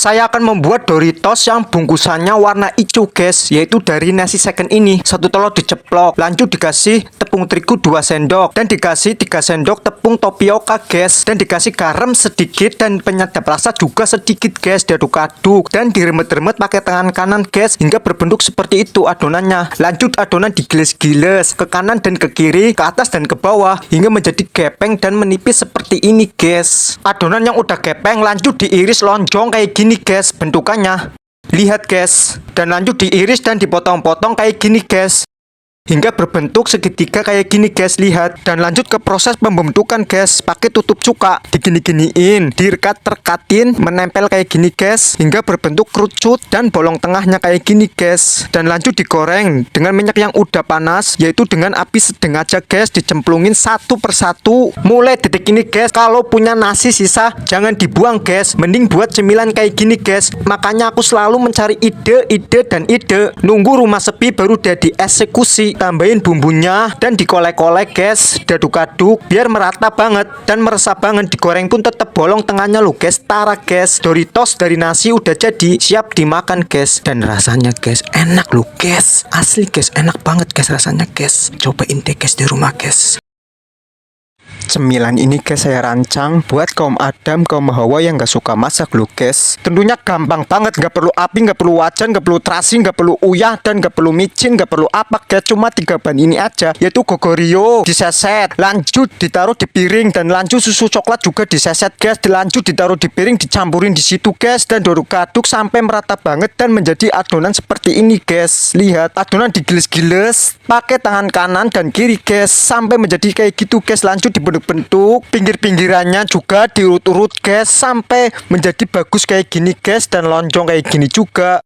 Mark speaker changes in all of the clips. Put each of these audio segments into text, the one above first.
Speaker 1: saya akan membuat Doritos yang bungkusannya warna hijau guys, yaitu dari nasi second ini. Satu telur diceplok, lanjut dikasih tepung terigu 2 sendok, dan dikasih 3 sendok tepung tapioka guys, dan dikasih garam sedikit dan penyedap rasa juga sedikit guys. Diaduk-aduk dan diremet-remet pakai tangan kanan guys hingga berbentuk seperti itu adonannya. Lanjut adonan digiles-giles ke kanan dan ke kiri, ke atas dan ke bawah hingga menjadi gepeng dan menipis seperti ini guys. Adonan yang udah gepeng lanjut diiris lonjong kayak gini guys bentukannya. Lihat guys, dan lanjut diiris dan dipotong-potong kayak gini guys hingga berbentuk segitiga kayak gini guys, lihat. Dan lanjut ke proses pembentukan guys, pakai tutup cuka, digini-giniin, direkat-rekatin, menempel kayak gini guys hingga berbentuk kerucut dan bolong tengahnya kayak gini guys. Dan lanjut digoreng dengan minyak yang udah panas, yaitu dengan api sedang aja guys, dicemplungin satu persatu. Mulai detik ini guys, kalau punya nasi sisa jangan dibuang guys, mending buat cemilan kayak gini guys. Makanya aku selalu mencari ide nunggu rumah sepi baru dia dieksekusi. Tambahin bumbunya dan dikolek-kolek guys, diaduk-aduk biar merata banget dan meresap banget. Digoreng pun tetap bolong tengahnya loh guys. Tara guys, Doritos dari nasi udah jadi, siap dimakan guys. Dan rasanya guys enak loh guys, asli guys, enak banget guys rasanya guys. Cobain deh guys di rumah guys. Cemilan ini guys saya rancang buat kaum Adam, kaum Hawa yang gak suka masak loh guys. Tentunya gampang banget, gak perlu api, gak perlu wajan, gak perlu terasi, gak perlu uyah, dan gak perlu micin, gak perlu apa guys. Cuma 3 bahan ini aja, yaitu gogorio diseset, lanjut ditaruh di piring, dan lanjut susu coklat juga diseset guys. Dilanjut ditaruh di piring, dicampurin di situ guys, dan diaduk-aduk sampai merata banget dan menjadi adonan seperti ini guys. Lihat, adonan digiles-giles pakai tangan kanan dan kiri guys sampai menjadi kayak gitu guys. Lanjut dibentuk-bentuk, pinggir-pinggirannya juga diurut-urut guys sampai menjadi bagus kayak gini guys, dan lonjong kayak gini juga.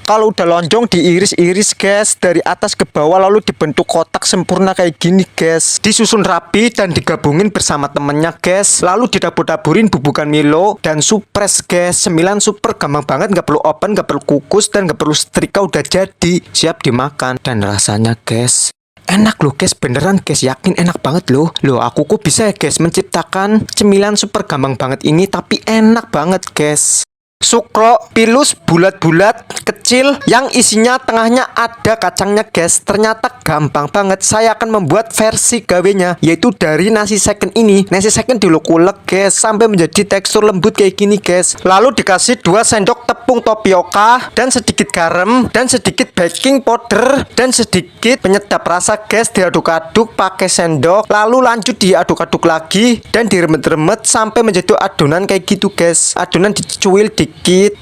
Speaker 1: Kalau udah lonjong diiris-iris guys dari atas ke bawah, lalu dibentuk kotak sempurna kayak gini guys. Disusun rapi dan digabungin bersama temennya guys, lalu didabur-daburin bubukan Milo dan supres guys. Cemilan super gampang banget, gak perlu oven, gak perlu kukus, dan gak perlu setrika, udah jadi, siap dimakan. Dan rasanya guys enak loh guys, beneran guys, yakin enak banget loh. Loh aku kok bisa ya guys menciptakan cemilan super gampang banget ini tapi enak banget guys. Sukro pilus bulat-bulat kecil yang isinya tengahnya ada kacangnya guys. Ternyata gampang banget. Saya akan membuat versi gawenya, yaitu dari nasi second ini. Nasi second diulek-ulek guys sampai menjadi tekstur lembut kayak gini guys. Lalu dikasih 2 sendok tepung tapioka dan sedikit garam dan sedikit baking powder dan sedikit penyedap rasa guys. Diaduk-aduk pakai sendok, lalu lanjut diaduk-aduk lagi dan diremet-remet sampai menjadi adonan kayak gitu guys. Adonan dicuil dikit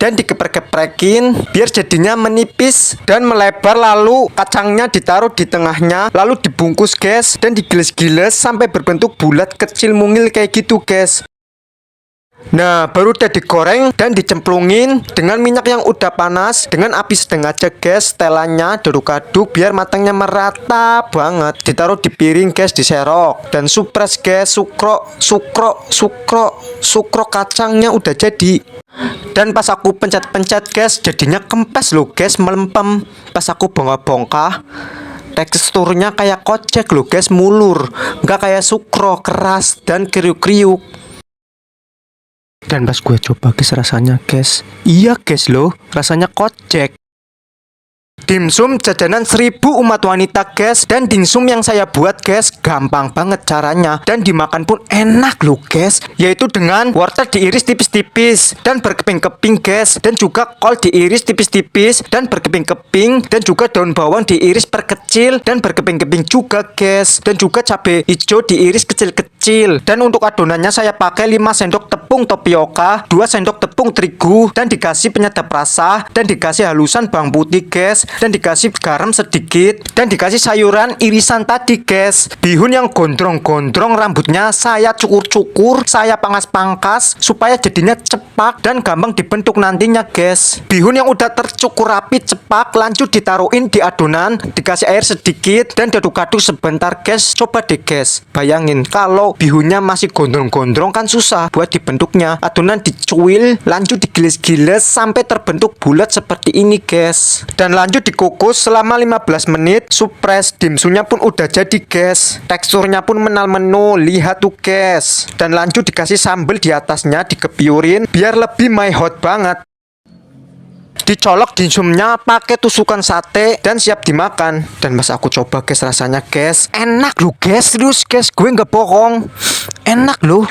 Speaker 1: dan dikeprek-keprekin biar jadinya menipis dan melebar. Lalu kacangnya ditaruh di tengahnya, lalu dibungkus guys dan digiles-giles sampai berbentuk bulat kecil mungil kayak gitu guys. Nah baru udah digoreng dan dicemplungin dengan minyak yang udah panas dengan api sedang aja guys. Setelannya diaduk-aduk biar matangnya merata banget. Ditaruh di piring guys, diserok dan supres guys. Sukro kacangnya udah jadi. Dan pas aku pencet-pencet guys jadinya kempes loh guys, melempem. Pas aku bongkah-bongkah teksturnya kayak kocek loh guys, mulur, nggak kayak sukro keras dan kriuk-kriuk. Dan pas gue coba guys rasanya guys, iya guys loh, rasanya kocek. Dimsum jajanan 1000 umat wanita guys. Dan dimsum yang saya buat guys gampang banget caranya dan dimakan pun enak loh guys, yaitu dengan wortel diiris tipis-tipis dan berkeping-keping guys, dan juga kol diiris tipis-tipis dan berkeping-keping, dan juga daun bawang diiris perkecil dan berkeping-keping juga guys, dan juga cabai hijau diiris kecil-kecil. Dan untuk adonannya saya pakai 5 sendok tepung tapioka, 2 sendok tepung terigu, dan dikasih penyedap rasa, dan dikasih halusan bawang putih guys, dan dikasih garam sedikit, dan dikasih sayuran irisan tadi guys. Bihun yang gondrong-gondrong rambutnya saya cukur-cukur, saya pangkas-pangkas supaya jadinya cepak dan gampang dibentuk nantinya guys. Bihun yang udah tercukur rapi cepak lanjut ditaruhin di adonan, dikasih air sedikit dan diaduk-aduk sebentar guys. Coba deh guys, bayangin kalau bihunnya masih gondrong-gondrong kan susah buat dibentuknya. Adonan dicuil lanjut digiles-giles sampai terbentuk bulat seperti ini guys, dan lanjut dikukus selama 15 menit. Supres dimsumnya pun udah jadi guys, teksturnya pun menal menu, lihat tuh guys. Dan lanjut dikasih sambal di atasnya, dikepiurin biar lebih my hot banget. dicolok dimsumnya pakai tusukan sate dan siap dimakan. Dan pas aku coba guys, rasanya guys enak loh guys, serius guys, gue nggak bohong, enak loh.